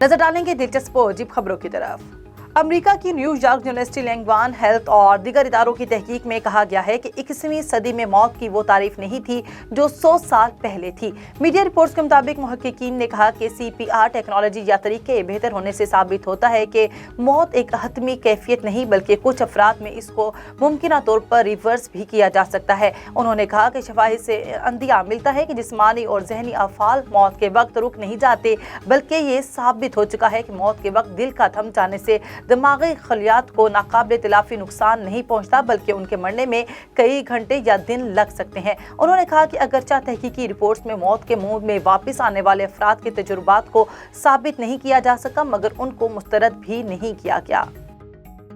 नजर डालेंगे दिलचस्प और अजीब खबरों की तरफ। अमेरिका की न्यूयॉर्क यूनिवर्सिटी लैंगवान हेल्थ और दीगर इदारों की तहकीक में कहा गया है कि 21वीं सदी में मौत की वो तारीफ नहीं थी जो 100 साल पहले थी। मीडिया रिपोर्ट्स के मुताबिक मुहक्किकीन ने कहा कि CPR टेक्नोलॉजी या तरीके बेहतर होने से साबित होता है कि मौत एक हतमी कैफियत नहीं बल्कि कुछ अफराद में इसको मुमकिन तौर पर रिवर्स भी किया जा सकता है। उन्होंने कहा कि शवाहिद से अंदिया मिलता है कि जिस्मानी और जहनी अफ़ाल मौत के वक्त रुक नहीं जाते, बल्कि ये साबित हो चुका है कि मौत के वक्त दिल का थम जाने से दिमागी खलियात को नाकाबिल तिलाफी नुकसान नहीं पहुंचता, बल्कि उनके मरने में कई घंटे या दिन लग सकते हैं। उन्होंने कहा कि अगरचे तहकीकी रिपोर्ट्स में मौत के मुंह में वापस आने वाले अफराद के तजुर्बात को साबित नहीं किया जा सका, मगर उनको मुस्तरद भी नहीं किया गया।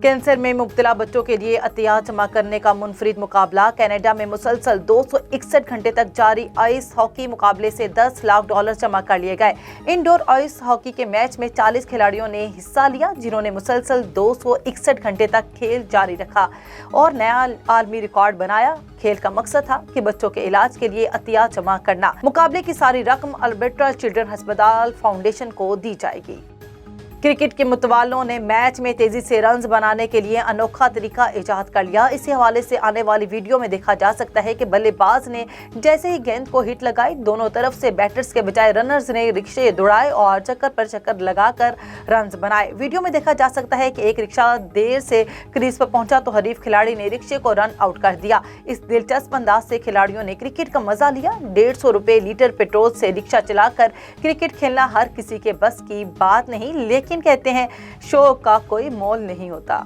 कैंसर में मुब्तला बच्चों के लिए अतिया जमा करने का मुनफरिद मुकाबला। कनाडा में मुसलसल 261 घंटे तक जारी आइस हॉकी मुकाबले से $10 लाख जमा कर लिए गए। इंडोर आइस हॉकी के मैच में 40 खिलाड़ियों ने हिस्सा लिया, जिन्होंने मुसलसल 261 घंटे तक खेल जारी रखा और नया आलमी रिकॉर्ड बनाया। खेल का मकसद था कि बच्चों के इलाज के लिए अतिया जमा करना। मुकाबले की सारी रकम अल्बर्टा चिल्ड्रन अस्पताल फाउंडेशन को दी जाएगी। क्रिकेट के मुतवालों ने मैच में तेजी से रन्स बनाने के लिए अनोखा तरीका इजाद कर लिया। इसी हवाले से आने वाली वीडियो में देखा जा सकता है कि बल्लेबाज ने जैसे ही गेंद को हिट लगाई, दोनों तरफ से बैटर्स के बजाय रनर्स ने रिक्शे दौड़ाए और चक्कर पर चक्कर लगाकर रन्स बनाए। वीडियो में देखा जा सकता है कि एक रिक्शा देर से क्रीज पर पहुंचा तो हरीफ खिलाड़ी ने रिक्शे को रन आउट कर दिया। इस दिलचस्प अंदाज से खिलाड़ियों ने क्रिकेट का मजा लिया। 150 रुपए लीटर पेट्रोल से रिक्शा चलाकर क्रिकेट खेलना हर किसी के बस की बात नहीं, लेकिन कहते हैं शो का कोई मोल नहीं होता।